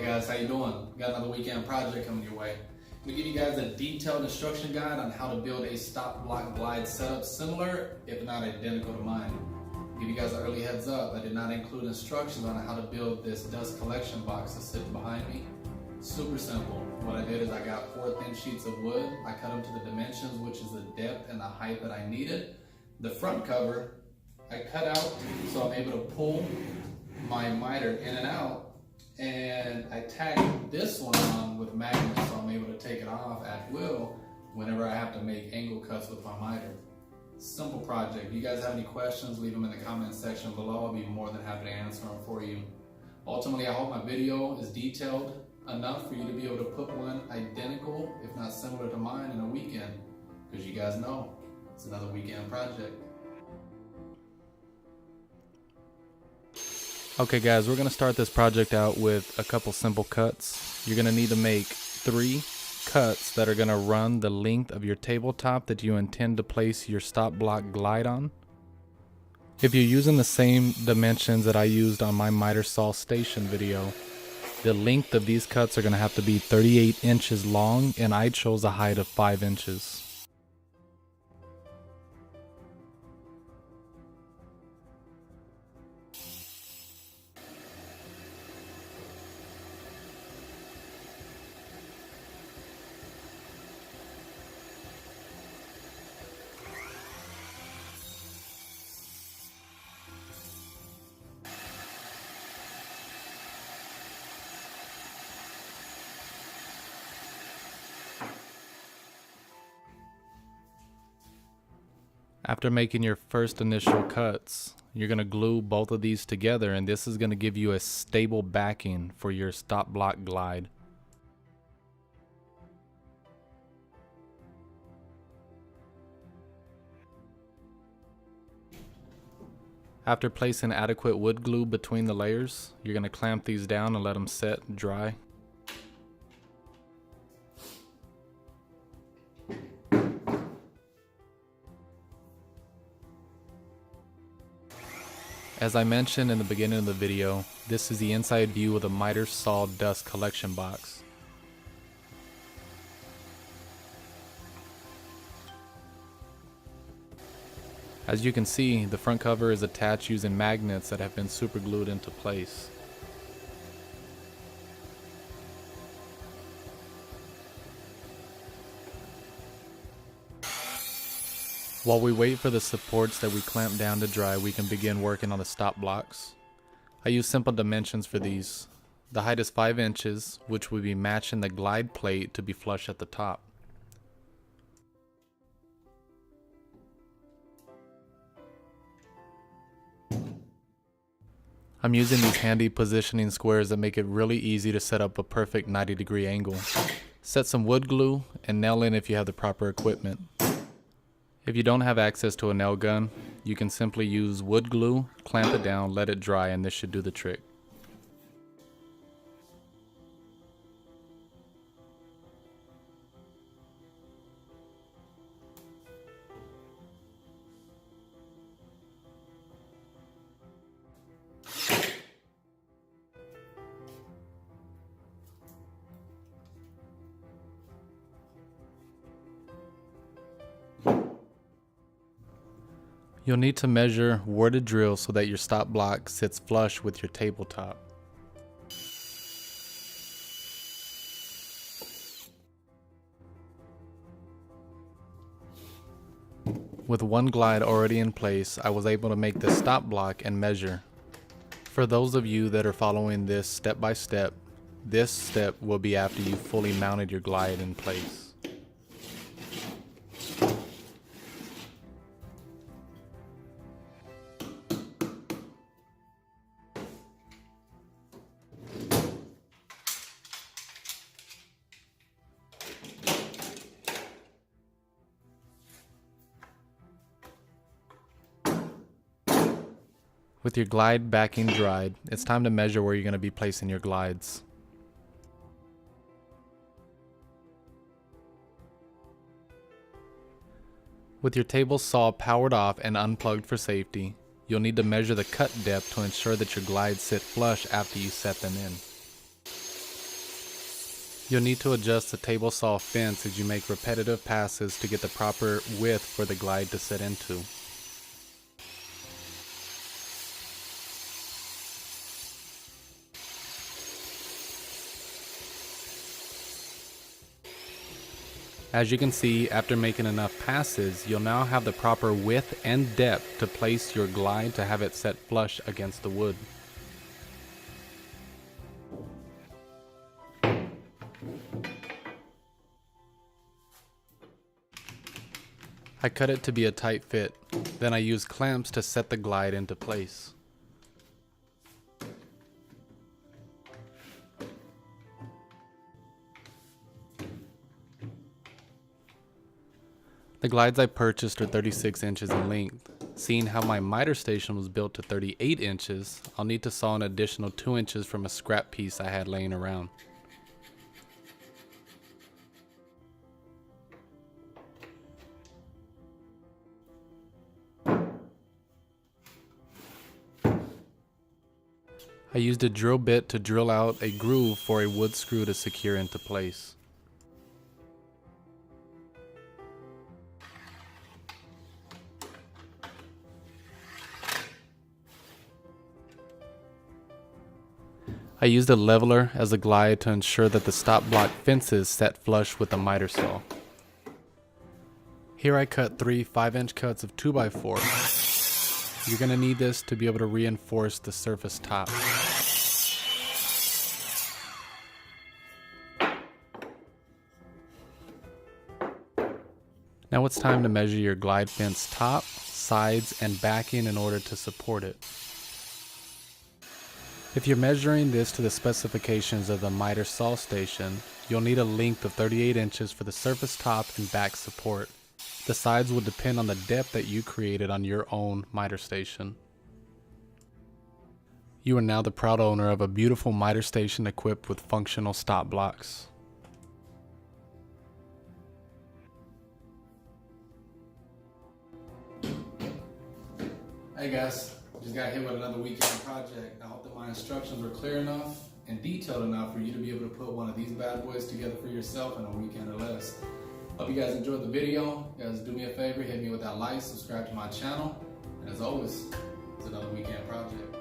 Hey guys, how you doing? Got another weekend project coming your way. I'm going to give you guys a detailed instruction guide on how to build a stop block glide setup similar, if not identical to mine. I'll give you guys an early heads up, I did not include instructions on how to build this dust collection box that's sitting behind me. Super simple. What I did is I got 4 thin sheets of wood, I cut them to the dimensions, which is the depth and the height that I needed. The front cover, I cut out so I'm able to pull my miter in and out. And I tagged this one on with magnets so I'm able to take it off at will whenever I have to make angle cuts with my miter. Simple project. If you guys have any questions, leave them in the comment section below. I'll be more than happy to answer them for you. Ultimately, I hope my video is detailed enough for you to be able to put one identical, if not similar to mine, in a weekend. Because you guys know, it's another weekend project. Okay guys, we're going to start this project out with a couple simple cuts. You're going to need to make 3 cuts that are going to run the length of your tabletop that you intend to place your stop block glide on. If you're using the same dimensions that I used on my miter saw station video, the length of these cuts are going to have to be 38 inches long, and I chose a height of 5 inches. After making your first initial cuts, you're going to glue both of these together, and this is going to give you a stable backing for your stop block glide. After placing adequate wood glue between the layers, you're going to clamp these down and let them set and dry. As I mentioned in the beginning of the video, this is the inside view of the miter saw dust collection box. As you can see, the front cover is attached using magnets that have been super glued into place. While we wait for the supports that we clamp down to dry, we can begin working on the stop blocks. I use simple dimensions for these. The height is 5 inches, which will be matching the glide plate to be flush at the top. I'm using these handy positioning squares that make it really easy to set up a perfect 90-degree angle. Set some wood glue and nail in if you have the proper equipment. If you don't have access to a nail gun, you can simply use wood glue, clamp it down, let it dry, and this should do the trick. You'll need to measure where to drill so that your stop block sits flush with your tabletop. With one glide already in place, I was able to make the stop block and measure. For those of you that are following this step by step, this step will be after you fully mounted your glide in place. With your glide backing dried, it's time to measure where you're going to be placing your glides. With your table saw powered off and unplugged for safety, you'll need to measure the cut depth to ensure that your glides sit flush after you set them in. You'll need to adjust the table saw fence as you make repetitive passes to get the proper width for the glide to set into. As you can see, after making enough passes, you'll now have the proper width and depth to place your glide to have it set flush against the wood. I cut it to be a tight fit, then I use clamps to set the glide into place. The glides I purchased are 36 inches in length. Seeing how my miter station was built to 38 inches, I'll need to saw an additional 2 inches from a scrap piece I had laying around. I used a drill bit to drill out a groove for a wood screw to secure into place. I used a leveler as a glide to ensure that the stop block fences set flush with the miter saw. Here I cut 3 5-inch cuts of 2x4. You're going to need this to be able to reinforce the surface top. Now it's time to measure your glide fence top, sides, and backing in order to support it. If you're measuring this to the specifications of the miter saw station, you'll need a length of 38 inches for the surface top and back support. The sides will depend on the depth that you created on your own miter station. You are now the proud owner of a beautiful miter station equipped with functional stop blocks. Hey guys, just got hit with another weekend project. I hope that my instructions were clear enough and detailed enough for you to be able to put one of these bad boys together for yourself in a weekend or less. Hope you guys enjoyed the video. You guys do me a favor, hit me with that like, subscribe to my channel, and as always, it's another weekend project.